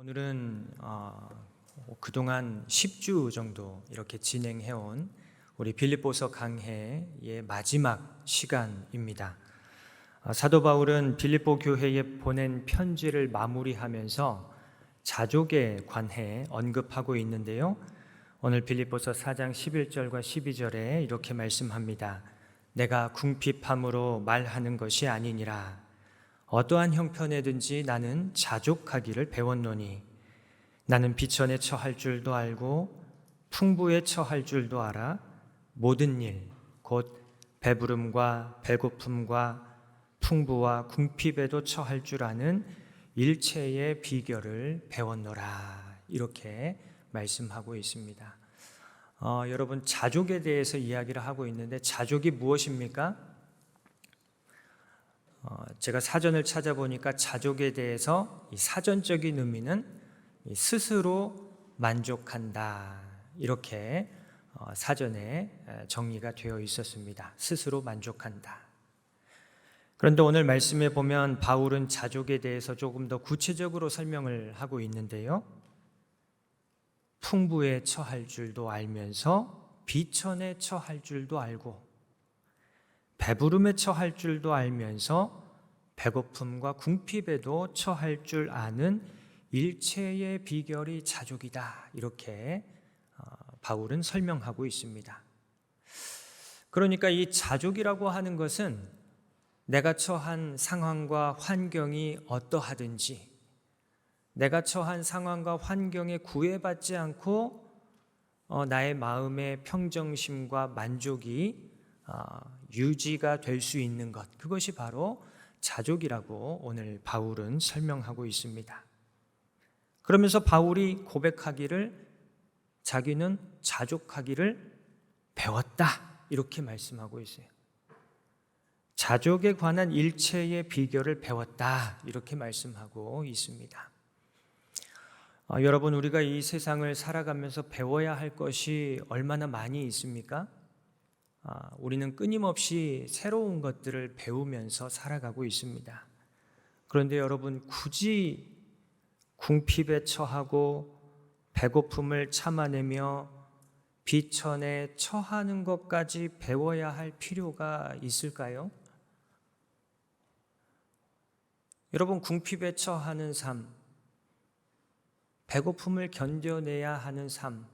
오늘은 그동안 10주 정도 이렇게 진행해온 우리 빌립보서 강해의 마지막 시간입니다. 사도 바울은 빌립보 교회에 보낸 편지를 마무리하면서 자족에 관해 언급하고 있는데요. 오늘 빌립보서 4장 11절과 12절에 이렇게 말씀합니다. 내가 궁핍함으로 말하는 것이 아니니라. 어떠한 형편에든지 나는 자족하기를 배웠노니 나는 비천에 처할 줄도 알고 풍부에 처할 줄도 알아 모든 일 곧 배부름과 배고픔과 풍부와 궁핍에도 처할 줄 아는 일체의 비결을 배웠노라. 이렇게 말씀하고 있습니다. 여러분, 자족에 대해서 이야기를 하고 있는데 자족이 무엇입니까? 제가 사전을 찾아보니까 자족에 대해서 이 사전적인 의미는 스스로 만족한다, 이렇게 사전에 정리가 되어 있었습니다. 스스로 만족한다. 그런데 오늘 말씀에 보면 바울은 자족에 대해서 조금 더 구체적으로 설명을 하고 있는데요. 풍부에 처할 줄도 알면서 비천에 처할 줄도 알고 배부름에 처할 줄도 알면서 배고픔과 궁핍에도 처할 줄 아는 일체의 비결이 자족이다. 이렇게 바울은 설명하고 있습니다. 그러니까 이 자족이라고 하는 것은 내가 처한 상황과 환경이 어떠하든지 내가 처한 상황과 환경에 구애받지 않고 나의 마음의 평정심과 만족이 유지가 될 수 있는 것, 그것이 바로 자족이라고 오늘 바울은 설명하고 있습니다. 그러면서 바울이 고백하기를 자기는 자족하기를 배웠다, 이렇게 말씀하고 있어요. 자족에 관한 일체의 비결을 배웠다, 이렇게 말씀하고 있습니다. 여러분, 우리가 이 세상을 살아가면서 배워야 할 것이 얼마나 많이 있습니까? 우리는 끊임없이 새로운 것들을 배우면서 살아가고 있습니다. 그런데 여러분, 굳이 궁핍에 처하고 배고픔을 참아내며 비천에 처하는 것까지 배워야 할 필요가 있을까요? 여러분, 궁핍에 처하는 삶, 배고픔을 견뎌내야 하는 삶,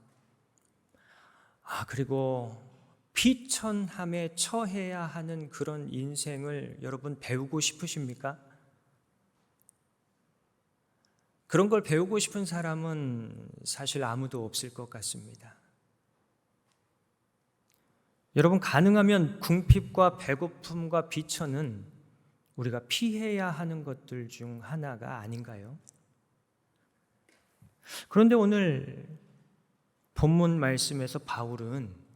그리고 비천함에 처해야 하는 그런 인생을 여러분 배우고 싶으십니까? 그런 걸 배우고 싶은 사람은 사실 아무도 없을 것 같습니다. 여러분, 가능하면 궁핍과 배고픔과 비천은 우리가 피해야 하는 것들 중 하나가 아닌가요? 그런데 오늘 본문 말씀에서 바울은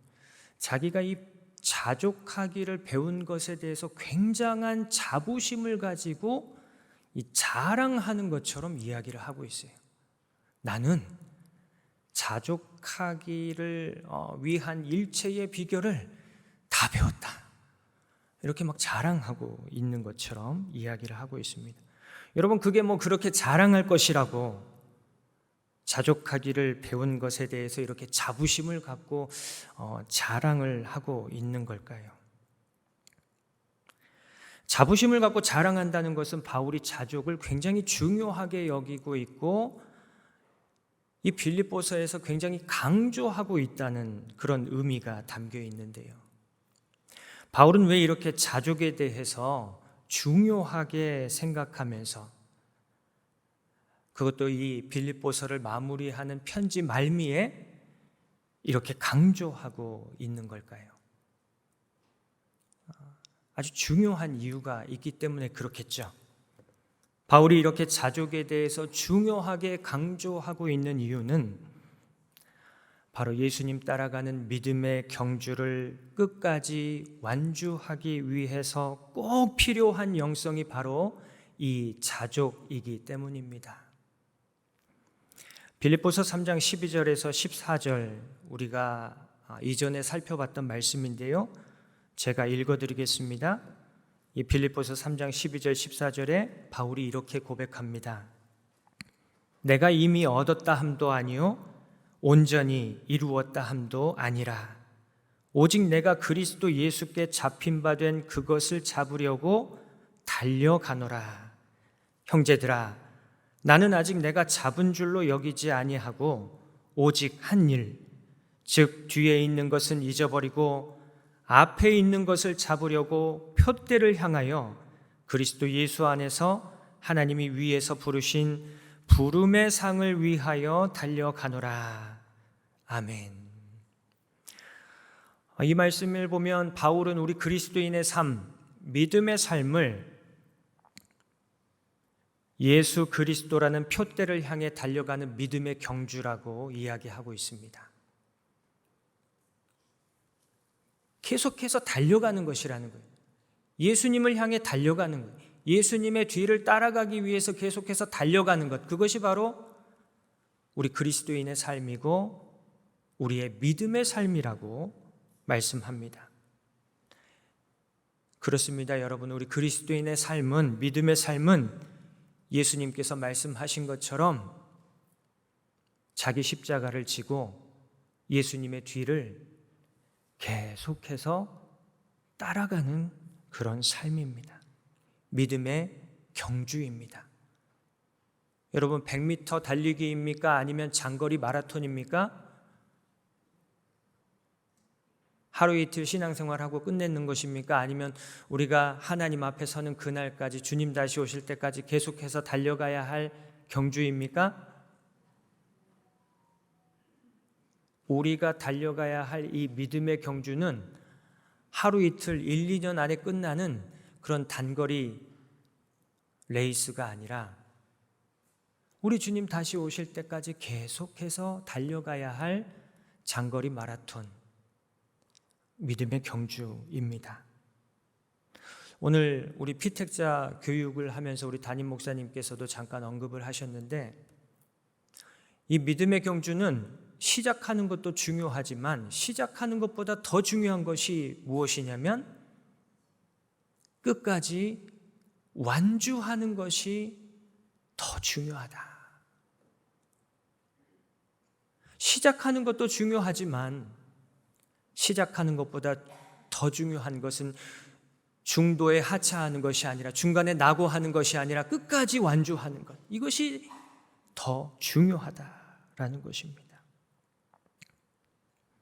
자기가 이 자족하기를 배운 것에 대해서 굉장한 자부심을 가지고 이 자랑하는 것처럼 이야기를 하고 있어요. 나는 자족하기를 위한 일체의 비결을 다 배웠다. 이렇게 막 자랑하고 있는 것처럼 이야기를 하고 있습니다. 여러분, 그게 뭐 그렇게 자랑할 것이라고 자족하기를 배운 것에 대해서 이렇게 자부심을 갖고 자랑을 하고 있는 걸까요? 자부심을 갖고 자랑한다는 것은 바울이 자족을 굉장히 중요하게 여기고 있고 이 빌립보서에서 굉장히 강조하고 있다는 그런 의미가 담겨 있는데요. 바울은 왜 이렇게 자족에 대해서 중요하게 생각하면서 그것도 이 빌립보서를 마무리하는 편지 말미에 이렇게 강조하고 있는 걸까요? 아주 중요한 이유가 있기 때문에 그렇겠죠. 바울이 이렇게 자족에 대해서 중요하게 강조하고 있는 이유는 바로 예수님 따라가는 믿음의 경주를 끝까지 완주하기 위해서 꼭 필요한 영성이 바로 이 자족이기 때문입니다. 빌립보서 3장 12절에서 14절, 우리가 이전에 살펴봤던 말씀인데요. 제가 읽어드리겠습니다. 이 빌립보서 3장 12절 14절에 바울이 이렇게 고백합니다. 내가 이미 얻었다 함도 아니요 온전히 이루었다 함도 아니라 오직 내가 그리스도 예수께 잡힌 바 된 그것을 잡으려고 달려가노라. 형제들아, 나는 아직 내가 잡은 줄로 여기지 아니하고 오직 한 일, 즉 뒤에 있는 것은 잊어버리고 앞에 있는 것을 잡으려고 푯대를 향하여 그리스도 예수 안에서 하나님이 위에서 부르신 부름의 상을 위하여 달려가노라. 아멘. 이 말씀을 보면 바울은 우리 그리스도인의 삶, 믿음의 삶을 예수 그리스도라는 푯대를 향해 달려가는 믿음의 경주라고 이야기하고 있습니다. 계속해서 달려가는 것이라는 거예요. 예수님을 향해 달려가는 거예요. 예수님의 뒤를 따라가기 위해서 계속해서 달려가는 것, 그것이 바로 우리 그리스도인의 삶이고 우리의 믿음의 삶이라고 말씀합니다. 그렇습니다, 여러분. 우리 그리스도인의 삶은, 믿음의 삶은 예수님께서 말씀하신 것처럼 자기 십자가를 지고 예수님의 뒤를 계속해서 따라가는 그런 삶입니다. 믿음의 경주입니다. 여러분, 100m 달리기입니까? 아니면 장거리 마라톤입니까? 하루 이틀 신앙생활하고 끝내는 것입니까? 아니면 우리가 하나님 앞에 서는 그날까지, 주님 다시 오실 때까지 계속해서 달려가야 할 경주입니까? 우리가 달려가야 할 이 믿음의 경주는 하루 이틀, 1, 2년 안에 끝나는 그런 단거리 레이스가 아니라 우리 주님 다시 오실 때까지 계속해서 달려가야 할 장거리 마라톤, 믿음의 경주입니다. 오늘 우리 피택자 교육을 하면서 우리 담임 목사님께서도 잠깐 언급을 하셨는데, 이 믿음의 경주는 시작하는 것도 중요하지만 시작하는 것보다 더 중요한 것이 무엇이냐면 끝까지 완주하는 것이 더 중요하다. 시작하는 것도 중요하지만 시작하는 것보다 더 중요한 것은 중도에 하차하는 것이 아니라, 중간에 낙오하는 것이 아니라 끝까지 완주하는 것, 이것이 더 중요하다라는 것입니다.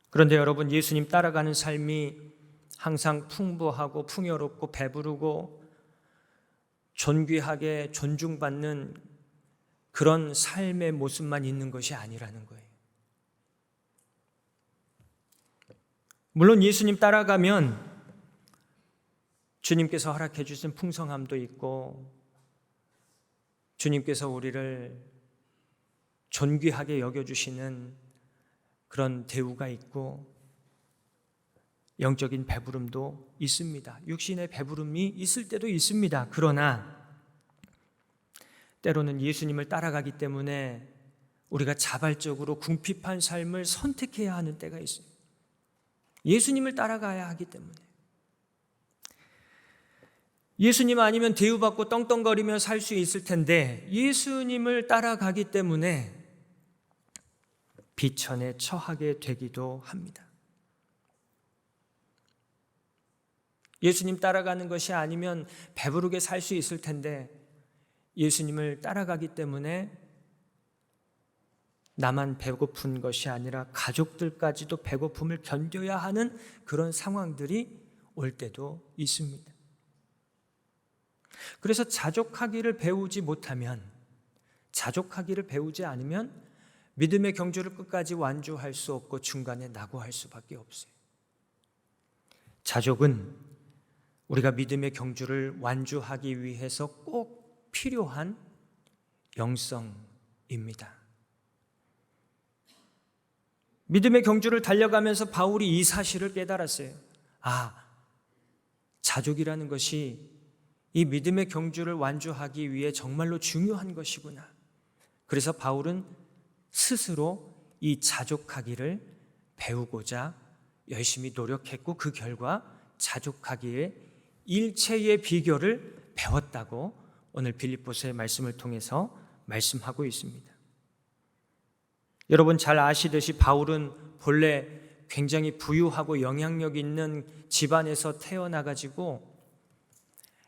그런데 여러분, 예수님 따라가는 삶이 항상 풍부하고 풍요롭고 배부르고 존귀하게 존중받는 그런 삶의 모습만 있는 것이 아니라는 거예요. 물론 예수님 따라가면 주님께서 허락해 주신 풍성함도 있고, 주님께서 우리를 존귀하게 여겨주시는 그런 대우가 있고, 영적인 배부름도 있습니다. 육신의 배부름이 있을 때도 있습니다. 그러나 때로는 예수님을 따라가기 때문에 우리가 자발적으로 궁핍한 삶을 선택해야 하는 때가 있어요. 예수님을 따라가야 하기 때문에. 예수님 아니면 대우받고 떵떵거리며 살 수 있을 텐데 예수님을 따라가기 때문에 비천에 처하게 되기도 합니다. 예수님 따라가는 것이 아니면 배부르게 살 수 있을 텐데 예수님을 따라가기 때문에 나만 배고픈 것이 아니라 가족들까지도 배고픔을 견뎌야 하는 그런 상황들이 올 때도 있습니다. 그래서 자족하기를 배우지 못하면, 자족하기를 배우지 않으면 믿음의 경주를 끝까지 완주할 수 없고 중간에 낙오할 수밖에 없어요. 자족은 우리가 믿음의 경주를 완주하기 위해서 꼭 필요한 영성입니다. 믿음의 경주를 달려가면서 바울이 이 사실을 깨달았어요. 자족이라는 것이 이 믿음의 경주를 완주하기 위해 정말로 중요한 것이구나. 그래서 바울은 스스로 이 자족하기를 배우고자 열심히 노력했고, 그 결과 자족하기의 일체의 비결을 배웠다고 오늘 빌립보서의 말씀을 통해서 말씀하고 있습니다. 여러분 잘 아시듯이 바울은 본래 굉장히 부유하고 영향력 있는 집안에서 태어나가지고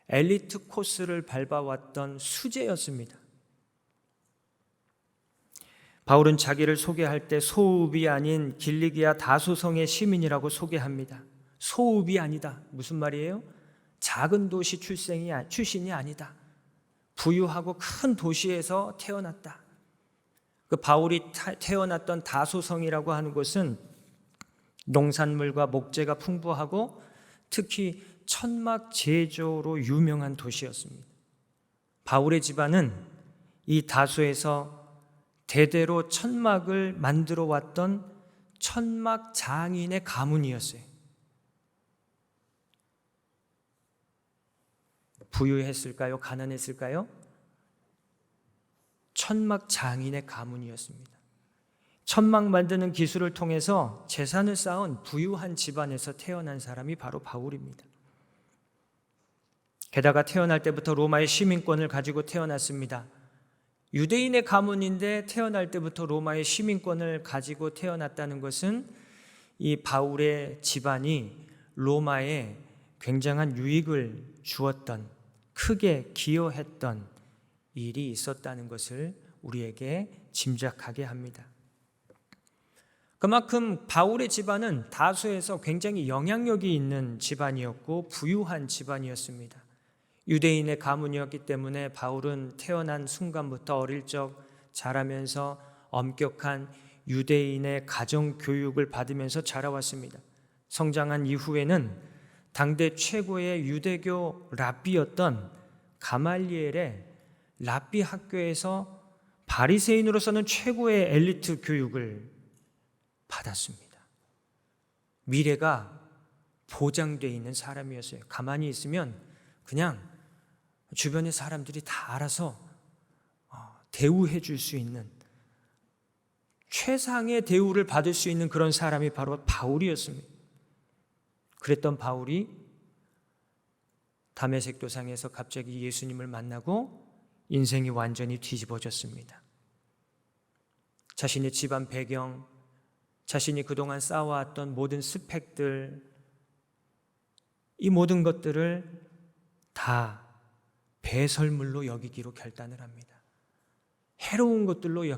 엘리트 코스를 밟아왔던 수재였습니다. 바울은 자기를 소개할 때 소읍이 아닌 길리기아 다소성의 시민이라고 소개합니다. 소읍이 아니다. 무슨 말이에요? 작은 도시 출신이 아니다. 부유하고 큰 도시에서 태어났다. 그 바울이 태어났던 다소성이라고 하는 곳은 농산물과 목재가 풍부하고 특히 천막 제조로 유명한 도시였습니다. 바울의 집안은 이 다소에서 대대로 천막을 만들어 왔던 천막 장인의 가문이었어요. 부유했을까요? 가난했을까요? 천막 장인의 가문이었습니다. 천막 만드는 기술을 통해서 재산을 쌓은 부유한 집안에서 태어난 사람이 바로 바울입니다. 게다가 태어날 때부터 로마의 시민권을 가지고 태어났습니다. 유대인의 가문인데 태어날 때부터 로마의 시민권을 가지고 태어났다는 것은 이 바울의 집안이 로마에 굉장한 유익을 주었던, 크게 기여했던 일이 있었다는 것을 우리에게 짐작하게 합니다. 그만큼 바울의 집안은 다소에서 굉장히 영향력이 있는 집안이었고 부유한 집안이었습니다. 유대인의 가문이었기 때문에 바울은 태어난 순간부터 어릴 적 자라면서 엄격한 유대인의 가정 교육을 받으면서 자라왔습니다. 성장한 이후에는 당대 최고의 유대교 랍비였던 가말리엘의 랍비 학교에서 바리새인으로서는 최고의 엘리트 교육을 받았습니다. 미래가 보장되어 있는 사람이었어요. 가만히 있으면 그냥 주변의 사람들이 다 알아서 대우해 줄 수 있는, 최상의 대우를 받을 수 있는 그런 사람이 바로 바울이었습니다. 그랬던 바울이 다메섹 도상에서 갑자기 예수님을 만나고 인생이 완전히 뒤집어졌습니다. 자신의 집안 배경, 자신이 그동안 쌓아왔던 모든 스펙들, 이 모든 것들을 다 배설물로 여기기로 결단을 합니다. 해로운 것들로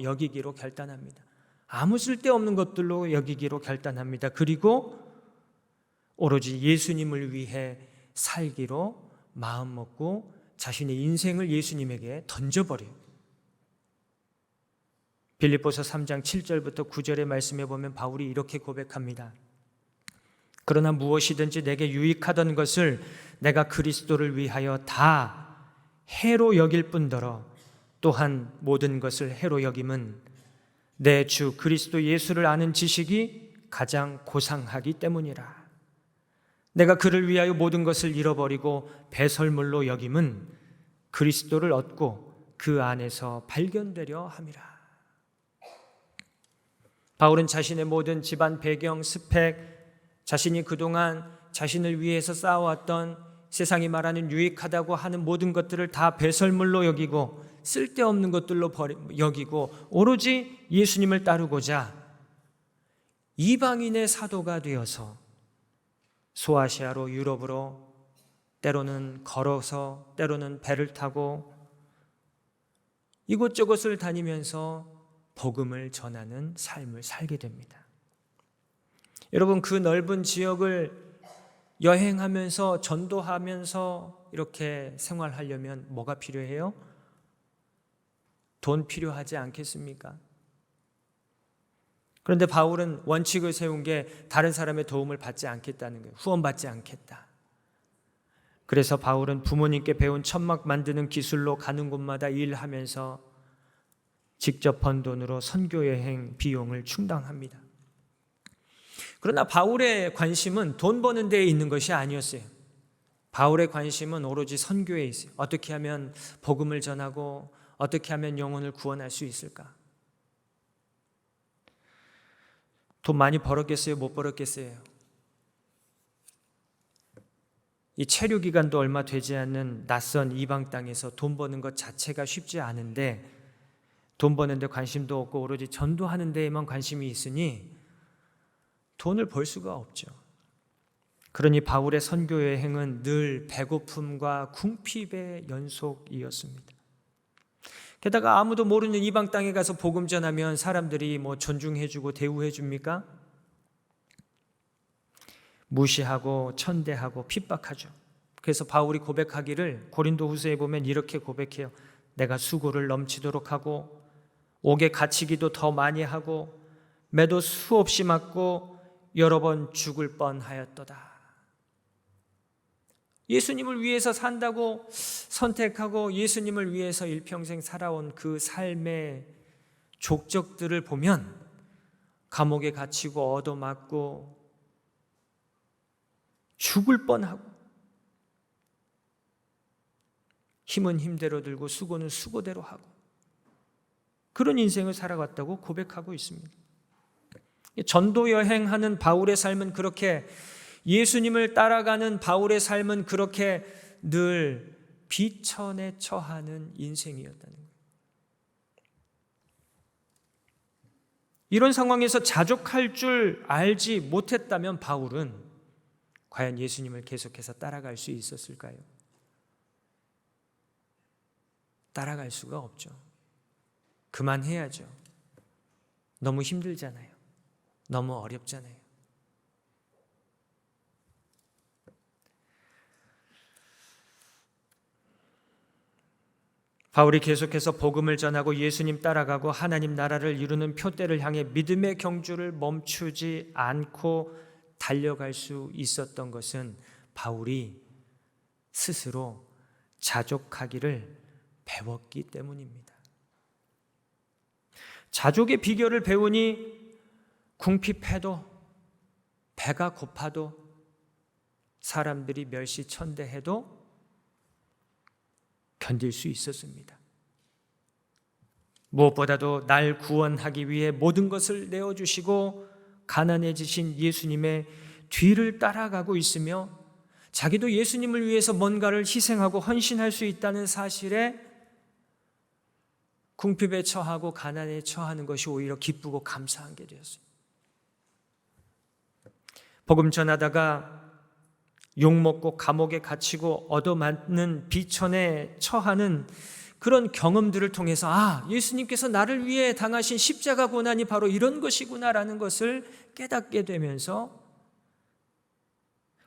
여기기로 결단합니다. 아무 쓸데없는 것들로 여기기로 결단합니다. 그리고 오로지 예수님을 위해 살기로 마음먹고 자신의 인생을 예수님에게 던져버려요. 빌립보서 3장 7절부터 9절의 말씀에 보면 바울이 이렇게 고백합니다. 그러나 무엇이든지 내게 유익하던 것을 내가 그리스도를 위하여 다 해로 여길 뿐더러 또한 모든 것을 해로 여김은 내 주 그리스도 예수를 아는 지식이 가장 고상하기 때문이라. 내가 그를 위하여 모든 것을 잃어버리고 배설물로 여김은 그리스도를 얻고 그 안에서 발견되려 함이라. 바울은 자신의 모든 집안 배경, 스펙, 자신이 그동안 자신을 위해서 쌓아왔던 세상이 말하는 유익하다고 하는 모든 것들을 다 배설물로 여기고 쓸데없는 것들로 여기고 오로지 예수님을 따르고자 이방인의 사도가 되어서 소아시아로 유럽으로 때로는 걸어서 때로는 배를 타고 이곳저곳을 다니면서 복음을 전하는 삶을 살게 됩니다. 여러분, 그 넓은 지역을 여행하면서 전도하면서 이렇게 생활하려면 뭐가 필요해요? 돈 필요하지 않겠습니까? 그런데 바울은 원칙을 세운 게 다른 사람의 도움을 받지 않겠다는 거예요. 후원받지 않겠다. 그래서 바울은 부모님께 배운 천막 만드는 기술로 가는 곳마다 일하면서 직접 번 돈으로 선교 여행 비용을 충당합니다. 그러나 바울의 관심은 돈 버는 데에 있는 것이 아니었어요. 바울의 관심은 오로지 선교에 있어요. 어떻게 하면 복음을 전하고 어떻게 하면 영혼을 구원할 수 있을까? 돈 많이 벌었겠어요? 못 벌었겠어요? 이 체류 기간도 얼마 되지 않는 낯선 이방 땅에서 돈 버는 것 자체가 쉽지 않은데 돈 버는 데 관심도 없고 오로지 전도하는 데에만 관심이 있으니 돈을 벌 수가 없죠. 그러니 바울의 선교 여행은 늘 배고픔과 궁핍의 연속이었습니다. 게다가 아무도 모르는 이방 땅에 가서 복음 전하면 사람들이 존중해주고 대우해줍니까? 무시하고 천대하고 핍박하죠. 그래서 바울이 고백하기를 고린도후서에 보면 이렇게 고백해요. 내가 수고를 넘치도록 하고 옥에 갇히기도 더 많이 하고 매도 수없이 맞고 여러 번 죽을 뻔하였도다. 예수님을 위해서 산다고 선택하고 예수님을 위해서 일평생 살아온 그 삶의 족적들을 보면 감옥에 갇히고 얻어맞고 죽을 뻔하고 힘은 힘대로 들고 수고는 수고대로 하고 그런 인생을 살아갔다고 고백하고 있습니다. 전도 여행하는 바울의 삶은 그렇게, 예수님을 따라가는 바울의 삶은 그렇게 늘 비천에 처하는 인생이었다는 거예요. 이런 상황에서 자족할 줄 알지 못했다면 바울은 과연 예수님을 계속해서 따라갈 수 있었을까요? 따라갈 수가 없죠. 그만해야죠. 너무 힘들잖아요. 너무 어렵잖아요. 바울이 계속해서 복음을 전하고 예수님 따라가고 하나님 나라를 이루는 표대를 향해 믿음의 경주를 멈추지 않고 달려갈 수 있었던 것은 바울이 스스로 자족하기를 배웠기 때문입니다. 자족의 비결을 배우니 궁핍해도 배가 고파도 사람들이 멸시천대해도 견딜 수 있었습니다. 무엇보다도 날 구원하기 위해 모든 것을 내어주시고 가난해지신 예수님의 뒤를 따라가고 있으며 자기도 예수님을 위해서 뭔가를 희생하고 헌신할 수 있다는 사실에 궁핍에 처하고 가난에 처하는 것이 오히려 기쁘고 감사한 게 되었습니다. 복음 전하다가 욕먹고 감옥에 갇히고 얻어맞는 비천에 처하는 그런 경험들을 통해서 예수님께서 나를 위해 당하신 십자가 고난이 바로 이런 것이구나라는 것을 깨닫게 되면서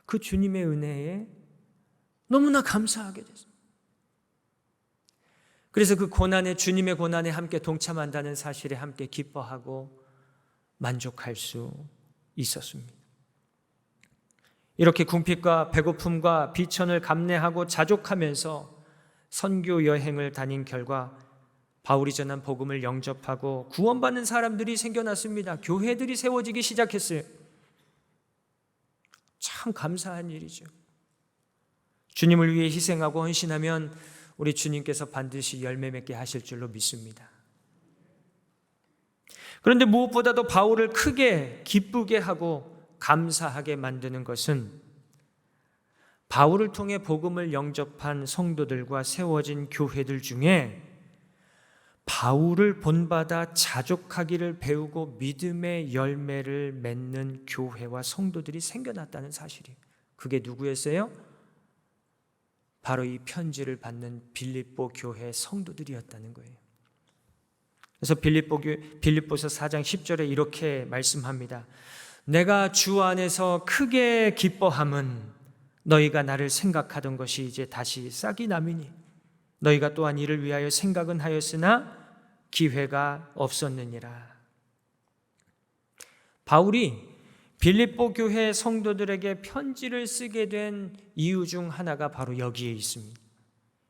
그 주님의 은혜에 너무나 감사하게 됐습니다. 그래서 그 고난에, 주님의 고난에 함께 동참한다는 사실에 함께 기뻐하고 만족할 수 있었습니다. 이렇게 궁핍과 배고픔과 비천을 감내하고 자족하면서 선교 여행을 다닌 결과 바울이 전한 복음을 영접하고 구원받는 사람들이 생겨났습니다. 교회들이 세워지기 시작했어요. 참 감사한 일이죠. 주님을 위해 희생하고 헌신하면 우리 주님께서 반드시 열매 맺게 하실 줄로 믿습니다. 그런데 무엇보다도 바울을 크게 기쁘게 하고 감사하게 만드는 것은 바울을 통해 복음을 영접한 성도들과 세워진 교회들 중에 바울을 본받아 자족하기를 배우고 믿음의 열매를 맺는 교회와 성도들이 생겨났다는 사실이에요. 그게 누구였어요? 바로 이 편지를 받는 빌립보 교회 성도들이었다는 거예요. 그래서 빌립보서 4장 10절에 이렇게 말씀합니다. 내가 주 안에서 크게 기뻐함은 너희가 나를 생각하던 것이 이제 다시 싹이 나미니 너희가 또한 이를 위하여 생각은 하였으나 기회가 없었느니라. 바울이 빌립보 교회 성도들에게 편지를 쓰게 된 이유 중 하나가 바로 여기에 있습니다.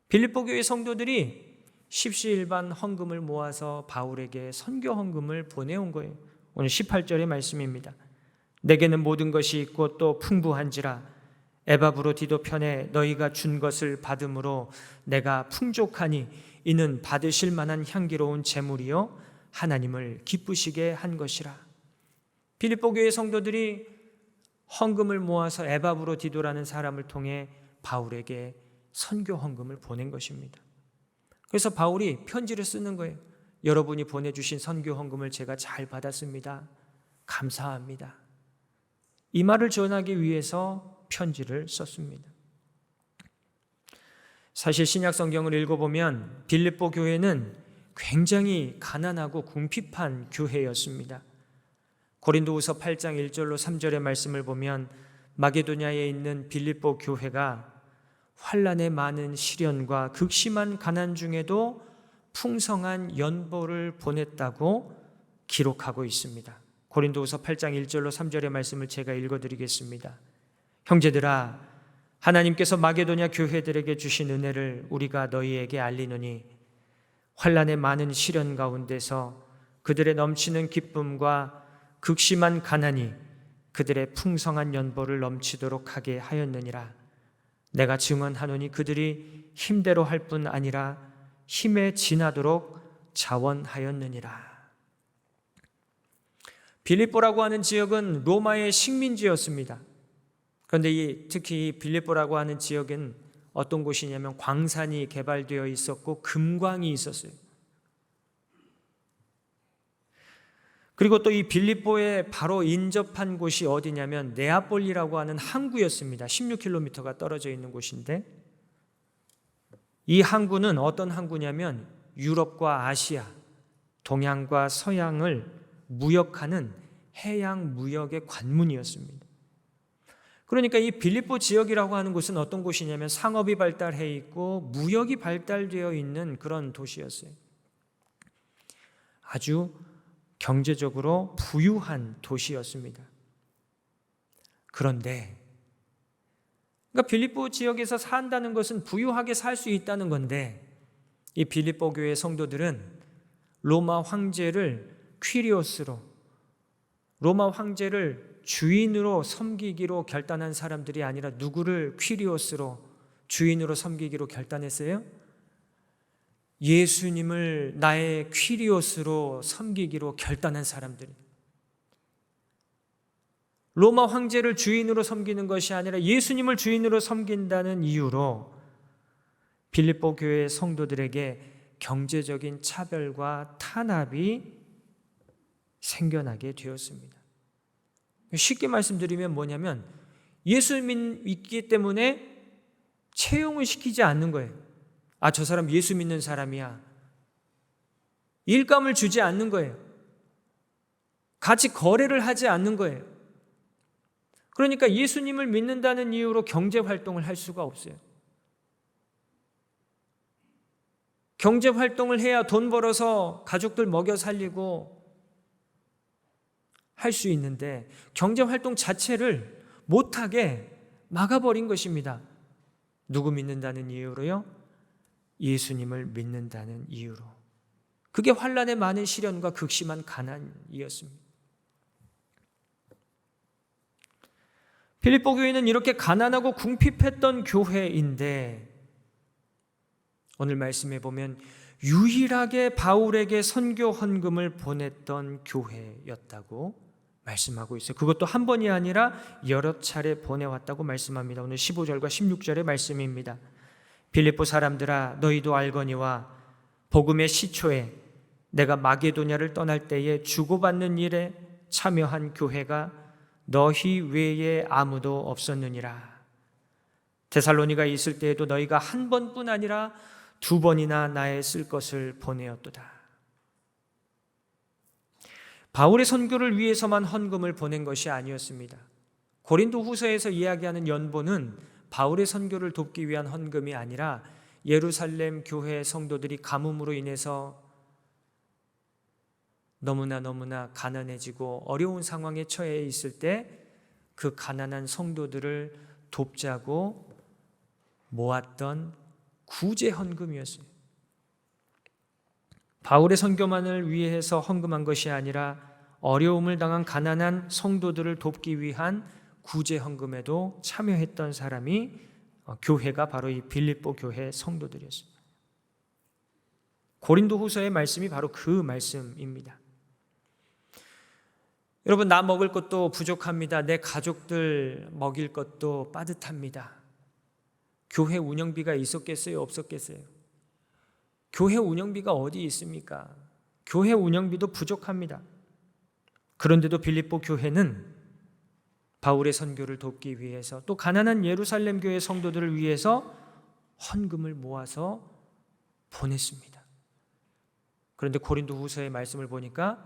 빌립보 교회 성도들이 십시일반 헌금을 모아서 바울에게 선교 헌금을 보내온 거예요. 오늘 18절의 말씀입니다. 내게는 모든 것이 있고 또 풍부한지라 에바브로디도 편에 너희가 준 것을 받음으로 내가 풍족하니 이는 받으실 만한 향기로운 제물이요 하나님을 기쁘시게 한 것이라. 빌립보 교회 성도들이 헌금을 모아서 에바브로디도라는 사람을 통해 바울에게 선교 헌금을 보낸 것입니다. 그래서 바울이 편지를 쓰는 거예요. 여러분이 보내주신 선교 헌금을 제가 잘 받았습니다. 감사합니다. 이 말을 전하기 위해서 편지를 썼습니다. 사실 신약 성경을 읽어보면 빌립보 교회는 굉장히 가난하고 궁핍한 교회였습니다. 고린도후서 8장 1절로 3절의 말씀을 보면 마게도냐에 있는 빌립보 교회가 환난의 많은 시련과 극심한 가난 중에도 풍성한 연보를 보냈다고 기록하고 있습니다. 고린도후서 8장 1절로 3절의 말씀을 제가 읽어드리겠습니다. 형제들아, 하나님께서 마게도냐 교회들에게 주신 은혜를 우리가 너희에게 알리노니 환난의 많은 시련 가운데서 그들의 넘치는 기쁨과 극심한 가난이 그들의 풍성한 연보를 넘치도록 하게 하였느니라. 내가 증언하노니 그들이 힘대로 할 뿐 아니라 힘에 지나도록 자원하였느니라. 빌립보라고 하는 지역은 로마의 식민지였습니다. 그런데 특히 빌립보라고 하는 지역은 어떤 곳이냐면 광산이 개발되어 있었고 금광이 있었어요. 그리고 또 이 빌립보에 바로 인접한 곳이 어디냐면 네아폴리라고 하는 항구였습니다. 16km가 떨어져 있는 곳인데, 이 항구는 어떤 항구냐면 유럽과 아시아, 동양과 서양을 무역하는 해양 무역의 관문이었습니다. 그러니까 이 빌립보 지역이라고 하는 곳은 어떤 곳이냐면 상업이 발달해 있고 무역이 발달되어 있는 그런 도시였어요. 아주 경제적으로 부유한 도시였습니다. 그런데 그러니까 빌립보 지역에서 산다는 것은 부유하게 살 수 있다는 건데, 이 빌립보 교회 성도들은 로마 황제를 퀴리오스로, 로마 황제를 주인으로 섬기기로 결단한 사람들이 아니라 누구를 퀴리오스로, 주인으로 섬기기로 결단했어요? 예수님을 나의 퀴리오스로 섬기기로 결단한 사람들. 로마 황제를 주인으로 섬기는 것이 아니라 예수님을 주인으로 섬긴다는 이유로 빌립보 교회 성도들에게 경제적인 차별과 탄압이 생겨나게 되었습니다. 쉽게 말씀드리면 뭐냐면 예수 믿기 때문에 채용을 시키지 않는 거예요. 아, 저 사람 예수 믿는 사람이야. 일감을 주지 않는 거예요. 같이 거래를 하지 않는 거예요. 그러니까 예수님을 믿는다는 이유로 경제 활동을 할 수가 없어요. 경제 활동을 해야 돈 벌어서 가족들 먹여 살리고 할 수 있는데 경제 활동 자체를 못하게 막아버린 것입니다. 누구 믿는다는 이유로요? 예수님을 믿는다는 이유로. 그게 환난의 많은 시련과 극심한 가난이었습니다. 빌립보 교회는 이렇게 가난하고 궁핍했던 교회인데, 오늘 말씀에 보면 유일하게 바울에게 선교 헌금을 보냈던 교회였다고 말씀하고 있어요. 그것도 한 번이 아니라 여러 차례 보내왔다고 말씀합니다. 오늘 15절과 16절의 말씀입니다. 빌립보 사람들아, 너희도 알거니와 복음의 시초에 내가 마게도냐를 떠날 때에 주고받는 일에 참여한 교회가 너희 외에 아무도 없었느니라. 데살로니가에 있을 때에도 너희가 한 번뿐 아니라 두 번이나 나의 쓸 것을 보내었도다. 바울의 선교를 위해서만 헌금을 보낸 것이 아니었습니다. 고린도 후서에서 이야기하는 연보는 바울의 선교를 돕기 위한 헌금이 아니라 예루살렘 교회 성도들이 가뭄으로 인해서 너무나 가난해지고 어려운 상황에 처해 있을 때 그 가난한 성도들을 돕자고 모았던 구제 헌금이었어요. 바울의 선교만을 위해서 헌금한 것이 아니라 어려움을 당한 가난한 성도들을 돕기 위한 구제 헌금에도 참여했던 사람이 교회가 바로 이 빌립보 교회 성도들이었습니다. 고린도 후서의 말씀이 바로 그 말씀입니다. 여러분, 나 먹을 것도 부족합니다. 내 가족들 먹일 것도 빠듯합니다. 교회 운영비가 있었겠어요? 없었겠어요? 교회 운영비가 어디 있습니까? 교회 운영비도 부족합니다. 그런데도 빌립보 교회는 바울의 선교를 돕기 위해서 또 가난한 예루살렘 교회 성도들을 위해서 헌금을 모아서 보냈습니다. 그런데 고린도 후서의 말씀을 보니까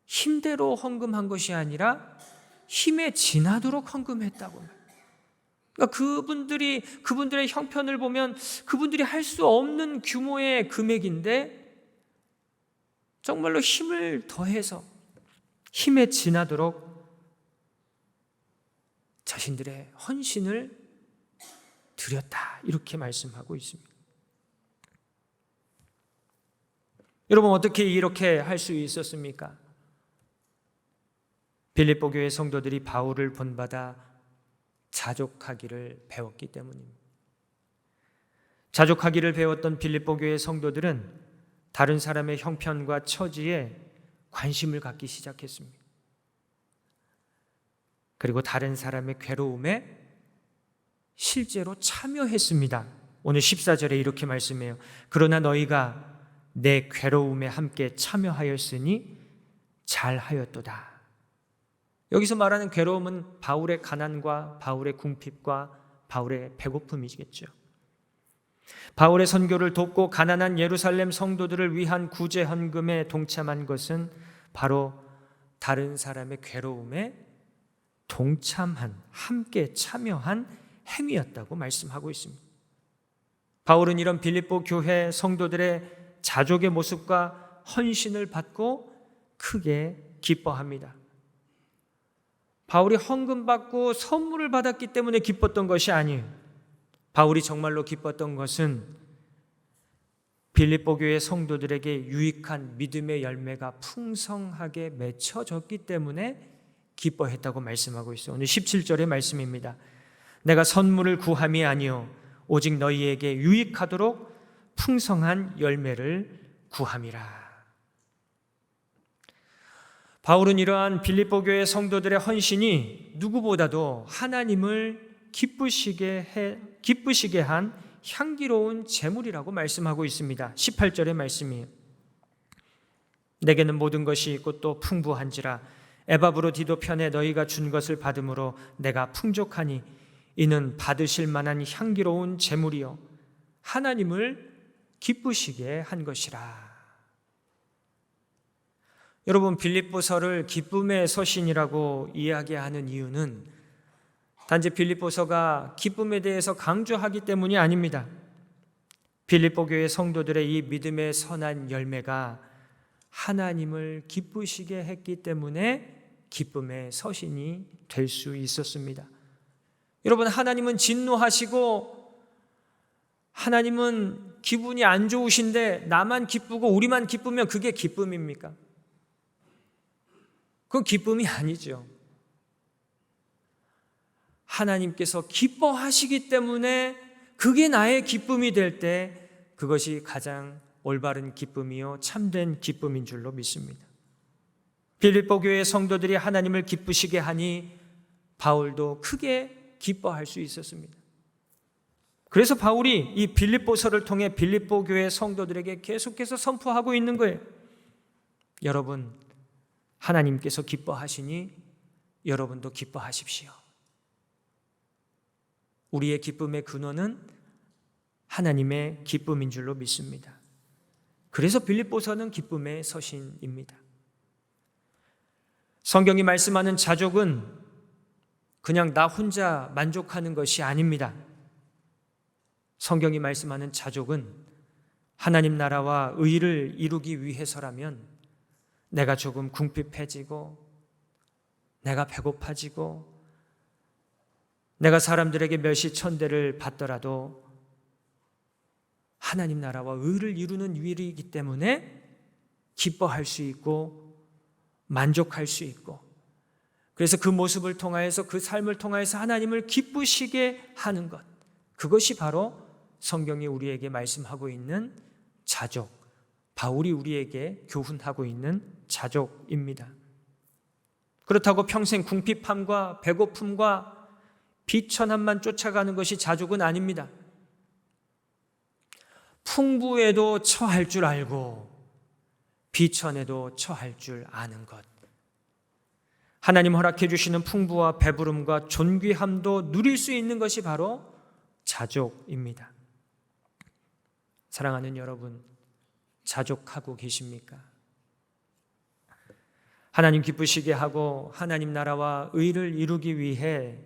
힘대로 헌금한 것이 아니라 힘에 지나도록 헌금했다고. 그러니까 그분들의 형편을 보면 그분들이 할 수 없는 규모의 금액인데 정말로 힘을 더해서 힘에 지나도록 자신들의 헌신을 드렸다, 이렇게 말씀하고 있습니다. 여러분, 어떻게 이렇게 할 수 있었습니까? 빌립보 교회 성도들이 바울을 본받아 자족하기를 배웠기 때문입니다. 자족하기를 배웠던 빌립보 교회 성도들은 다른 사람의 형편과 처지에 관심을 갖기 시작했습니다. 그리고 다른 사람의 괴로움에 실제로 참여했습니다. 오늘 14절에 이렇게 말씀해요. 그러나 너희가 내 괴로움에 함께 참여하였으니 잘하였도다. 여기서 말하는 괴로움은 바울의 가난과 바울의 궁핍과 바울의 배고픔이겠죠. 바울의 선교를 돕고 가난한 예루살렘 성도들을 위한 구제 헌금에 동참한 것은 바로 다른 사람의 괴로움에 동참한, 함께 참여한 행위였다고 말씀하고 있습니다. 바울은 이런 빌립보 교회 성도들의 자족의 모습과 헌신을 받고 크게 기뻐합니다. 바울이 헌금 받고 선물을 받았기 때문에 기뻤던 것이 아니에요. 바울이 정말로 기뻤던 것은 빌립보 교회 성도들에게 유익한 믿음의 열매가 풍성하게 맺혀졌기 때문에 기뻐했다고 말씀하고 있어요. 오늘 17절의 말씀입니다. 내가 선물을 구함이 아니요 오직 너희에게 유익하도록 풍성한 열매를 구함이라. 바울은 이러한 빌립보 교회 성도들의 헌신이 누구보다도 하나님을 기쁘시게 한 향기로운 제물이라고 말씀하고 있습니다. 18절의 말씀이에요. 내게는 모든 것이 있고 또 풍부한지라 에바브로디도 편에 너희가 준 것을 받음으로 내가 풍족하니 이는 받으실 만한 향기로운 제물이요 하나님을 기쁘시게 한 것이라. 여러분, 빌립보서를 기쁨의 서신이라고 이야기하는 이유는 단지 빌립보서가 기쁨에 대해서 강조하기 때문이 아닙니다. 빌립보 교회 성도들의 이 믿음의 선한 열매가 하나님을 기쁘시게 했기 때문에 기쁨의 서신이 될 수 있었습니다. 여러분, 하나님은 진노하시고 하나님은 기분이 안 좋으신데 나만 기쁘고 우리만 기쁘면 그게 기쁨입니까? 그건 기쁨이 아니죠. 하나님께서 기뻐하시기 때문에 그게 나의 기쁨이 될 때 그것이 가장 올바른 기쁨이요 참된 기쁨인 줄로 믿습니다. 빌립보 교회 성도들이 하나님을 기쁘시게 하니 바울도 크게 기뻐할 수 있었습니다. 그래서 바울이 이 빌립보서를 통해 빌립보 교회 성도들에게 계속해서 선포하고 있는 거예요. 여러분, 하나님께서 기뻐하시니 여러분도 기뻐하십시오. 우리의 기쁨의 근원은 하나님의 기쁨인 줄로 믿습니다. 그래서 빌립보서는 기쁨의 서신입니다. 성경이 말씀하는 자족은 그냥 나 혼자 만족하는 것이 아닙니다. 성경이 말씀하는 자족은 하나님 나라와 의를 이루기 위해서라면 내가 조금 궁핍해지고 내가 배고파지고 내가 사람들에게 멸시천대를 받더라도 하나님 나라와 의를 이루는 일이기 때문에 기뻐할 수 있고 만족할 수 있고, 그래서 그 모습을 통하여서 그 삶을 통하여서 하나님을 기쁘시게 하는 것, 그것이 바로 성경이 우리에게 말씀하고 있는 자족, 바울이 우리에게 교훈하고 있는 자족입니다. 그렇다고 평생 궁핍함과 배고픔과 비천함만 쫓아가는 것이 자족은 아닙니다. 풍부에도 처할 줄 알고 비천에도 처할 줄 아는 것. 하나님 허락해 주시는 풍부와 배부름과 존귀함도 누릴 수 있는 것이 바로 자족입니다. 사랑하는 여러분, 자족하고 계십니까? 하나님 기쁘시게 하고 하나님 나라와 의를 이루기 위해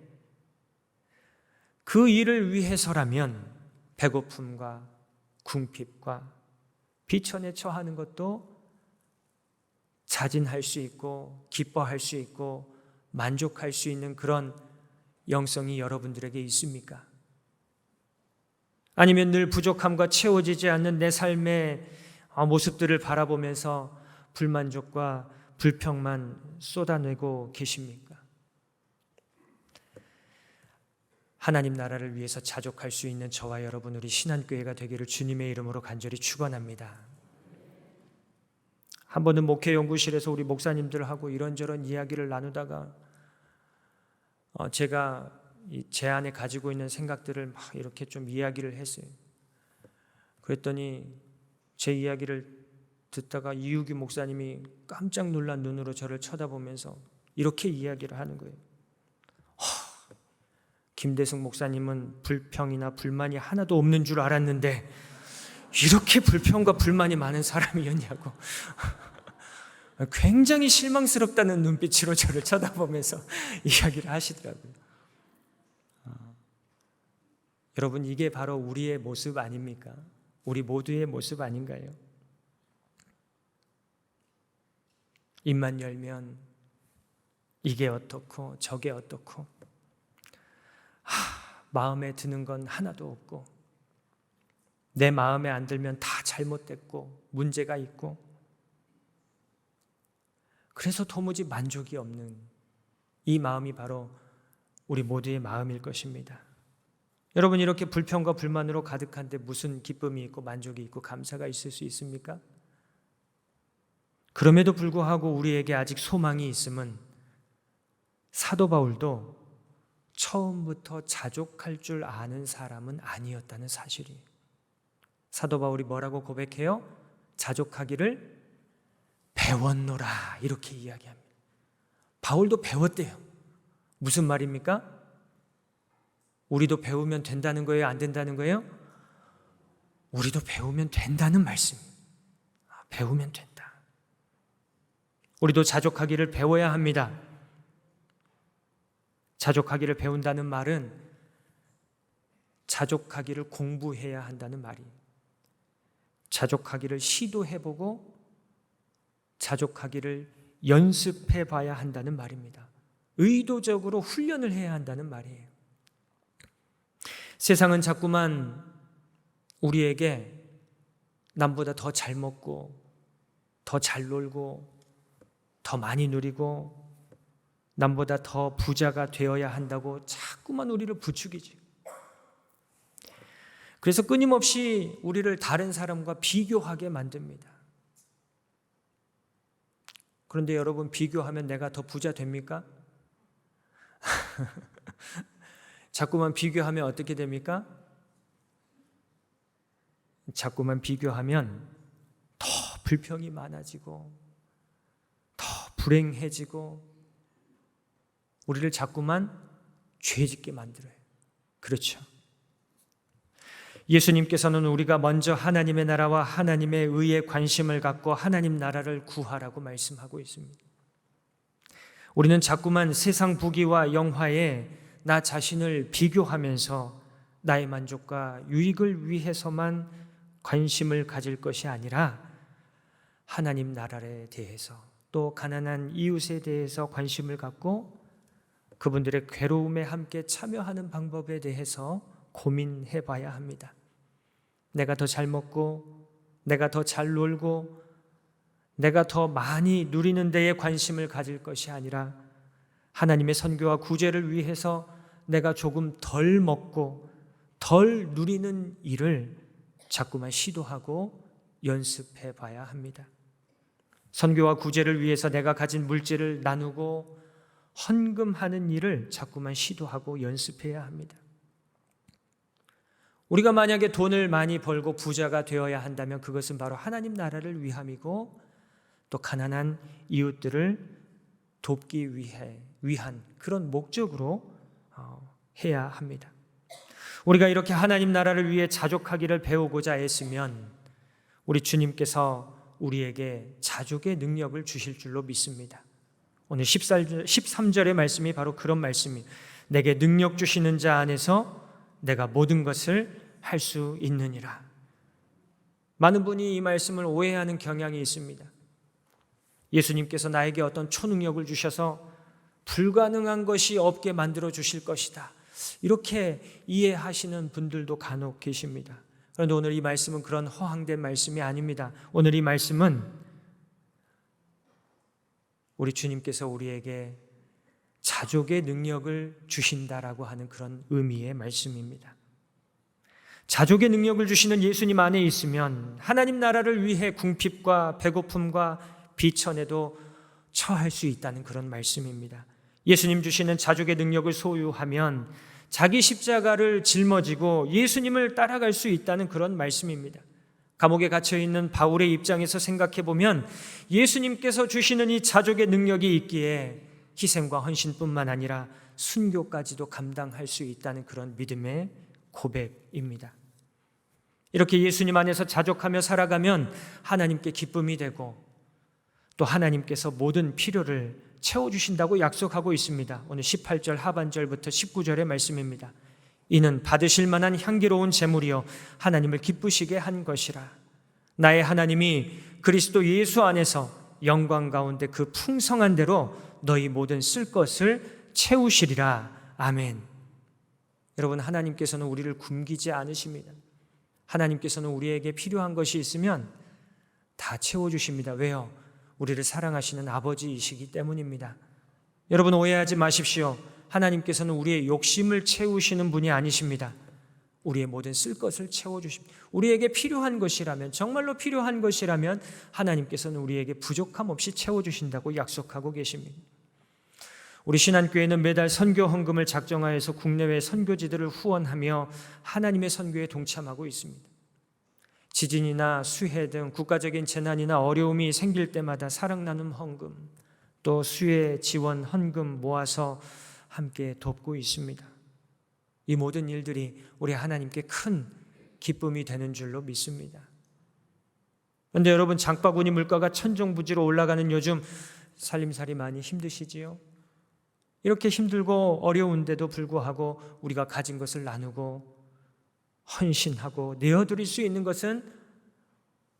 그 일을 위해서라면 배고픔과 궁핍과 비천에 처하는 것도 자진할 수 있고 기뻐할 수 있고 만족할 수 있는 그런 영성이 여러분들에게 있습니까? 아니면 늘 부족함과 채워지지 않는 내 삶의 모습들을 바라보면서 불만족과 불평만 쏟아내고 계십니까? 하나님 나라를 위해서 자족할 수 있는 저와 여러분, 우리 신한교회가 되기를 주님의 이름으로 간절히 축원합니다. 한 번은 목회연구실에서 우리 목사님들하고 이런저런 이야기를 나누다가 제가 제 안에 가지고 있는 생각들을 막 이렇게 좀 이야기를 했어요. 그랬더니 제 이야기를 듣다가 이유기 목사님이 깜짝 놀란 눈으로 저를 쳐다보면서 이렇게 이야기를 하는 거예요. 김대승 목사님은 불평이나 불만이 하나도 없는 줄 알았는데 이렇게 불평과 불만이 많은 사람이었냐고 굉장히 실망스럽다는 눈빛으로 저를 쳐다보면서 이야기를 하시더라고요. 여러분, 이게 바로 우리의 모습 아닙니까? 우리 모두의 모습 아닌가요? 입만 열면 이게 어떻고 저게 어떻고 마음에 드는 건 하나도 없고 내 마음에 안 들면 다 잘못됐고 문제가 있고 그래서 도무지 만족이 없는 이 마음이 바로 우리 모두의 마음일 것입니다. 여러분, 이렇게 불평과 불만으로 가득한데 무슨 기쁨이 있고 만족이 있고 감사가 있을 수 있습니까? 그럼에도 불구하고 우리에게 아직 소망이 있음은 사도 바울도 처음부터 자족할 줄 아는 사람은 아니었다는 사실이에요. 사도 바울이 뭐라고 고백해요? 자족하기를 배웠노라, 이렇게 이야기합니다. 바울도 배웠대요. 무슨 말입니까? 우리도 배우면 된다는 거예요? 안 된다는 거예요? 우리도 배우면 된다는 말씀입니다. 배우면 된다. 우리도 자족하기를 배워야 합니다. 자족하기를 배운다는 말은 자족하기를 공부해야 한다는 말이에요. 자족하기를 시도해보고 자족하기를 연습해봐야 한다는 말입니다. 의도적으로 훈련을 해야 한다는 말이에요. 세상은 자꾸만 우리에게 남보다 더 잘 먹고 더 잘 놀고 더 많이 누리고 남보다 더 부자가 되어야 한다고 자꾸만 우리를 부추기지. 그래서 끊임없이 우리를 다른 사람과 비교하게 만듭니다. 그런데 여러분, 비교하면 내가 더 부자 됩니까? 자꾸만 비교하면 어떻게 됩니까? 자꾸만 비교하면 더 불평이 많아지고 더 불행해지고 우리를 자꾸만 죄짓게 만들어요. 그렇죠? 예수님께서는 우리가 먼저 하나님의 나라와 하나님의 의에 관심을 갖고 하나님 나라를 구하라고 말씀하고 있습니다. 우리는 자꾸만 세상 부귀와 영화에 나 자신을 비교하면서 나의 만족과 유익을 위해서만 관심을 가질 것이 아니라 하나님 나라에 대해서 또 가난한 이웃에 대해서 관심을 갖고 그분들의 괴로움에 함께 참여하는 방법에 대해서 고민해 봐야 합니다. 내가 더 잘 먹고 내가 더 잘 놀고 내가 더 많이 누리는 데에 관심을 가질 것이 아니라 하나님의 선교와 구제를 위해서 내가 조금 덜 먹고 덜 누리는 일을 자꾸만 시도하고 연습해 봐야 합니다. 선교와 구제를 위해서 내가 가진 물질을 나누고 헌금하는 일을 자꾸만 시도하고 연습해야 합니다. 우리가 만약에 돈을 많이 벌고 부자가 되어야 한다면 그것은 바로 하나님 나라를 위함이고 또 가난한 이웃들을 돕기 위한 그런 목적으로 해야 합니다. 우리가 이렇게 하나님 나라를 위해 자족하기를 배우고자 했으면 우리 주님께서 우리에게 자족의 능력을 주실 줄로 믿습니다. 오늘 13절의 말씀이 바로 그런 말씀이에요. 내게 능력 주시는 자 안에서 내가 모든 것을 할 수 있느니라. 많은 분이 이 말씀을 오해하는 경향이 있습니다. 예수님께서 나에게 어떤 초능력을 주셔서 불가능한 것이 없게 만들어 주실 것이다, 이렇게 이해하시는 분들도 간혹 계십니다. 그런데 오늘 이 말씀은 그런 허황된 말씀이 아닙니다. 오늘 이 말씀은 우리 주님께서 우리에게 자족의 능력을 주신다라고 하는 그런 의미의 말씀입니다. 자족의 능력을 주시는 예수님 안에 있으면 하나님 나라를 위해 궁핍과 배고픔과 비천에도 처할 수 있다는 그런 말씀입니다. 예수님 주시는 자족의 능력을 소유하면 자기 십자가를 짊어지고 예수님을 따라갈 수 있다는 그런 말씀입니다. 감옥에 갇혀있는 바울의 입장에서 생각해 보면 예수님께서 주시는 이 자족의 능력이 있기에 희생과 헌신뿐만 아니라 순교까지도 감당할 수 있다는 그런 믿음의 고백입니다. 이렇게 예수님 안에서 자족하며 살아가면 하나님께 기쁨이 되고 또 하나님께서 모든 필요를 채워주신다고 약속하고 있습니다. 오늘 18절 하반절부터 19절의 말씀입니다. 이는 받으실 만한 향기로운 제물이요 하나님을 기쁘시게 한 것이라. 나의 하나님이 그리스도 예수 안에서 영광 가운데 그 풍성한 대로 너희 모든 쓸 것을 채우시리라. 아멘. 여러분, 하나님께서는 우리를 굶기지 않으십니다. 하나님께서는 우리에게 필요한 것이 있으면 다 채워주십니다. 왜요? 우리를 사랑하시는 아버지이시기 때문입니다. 여러분, 오해하지 마십시오. 하나님께서는 우리의 욕심을 채우시는 분이 아니십니다. 우리의 모든 쓸 것을 채워주십니다. 우리에게 필요한 것이라면, 정말로 필요한 것이라면 하나님께서는 우리에게 부족함 없이 채워주신다고 약속하고 계십니다. 우리 신한교회는 매달 선교 헌금을 작정하여서 국내외 선교지들을 후원하며 하나님의 선교에 동참하고 있습니다. 지진이나 수해 등 국가적인 재난이나 어려움이 생길 때마다 사랑 나눔 헌금, 또 수해 지원 헌금 모아서 함께 돕고 있습니다. 이 모든 일들이 우리 하나님께 큰 기쁨이 되는 줄로 믿습니다. 그런데 여러분, 장바구니 물가가 천정부지로 올라가는 요즘 살림살이 많이 힘드시지요? 이렇게 힘들고 어려운데도 불구하고 우리가 가진 것을 나누고 헌신하고 내어드릴 수 있는 것은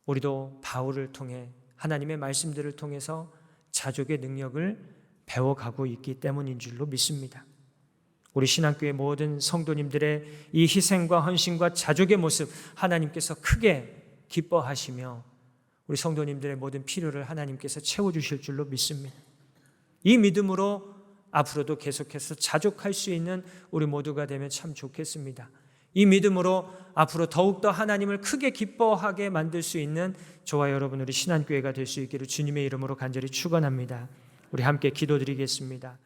우리도 바울을 통해 하나님의 말씀들을 통해서 자족의 능력을 배워가고 있기 때문인 줄로 믿습니다. 우리 신앙교회 모든 성도님들의 이 희생과 헌신과 자족의 모습 하나님께서 크게 기뻐하시며 우리 성도님들의 모든 필요를 하나님께서 채워주실 줄로 믿습니다. 이 믿음으로 앞으로도 계속해서 자족할 수 있는 우리 모두가 되면 참 좋겠습니다. 이 믿음으로 앞으로 더욱더 하나님을 크게 기뻐하게 만들 수 있는 저와 여러분 우리 신한교회가 될 수 있기를 주님의 이름으로 간절히 축원합니다. 우리 함께 기도드리겠습니다.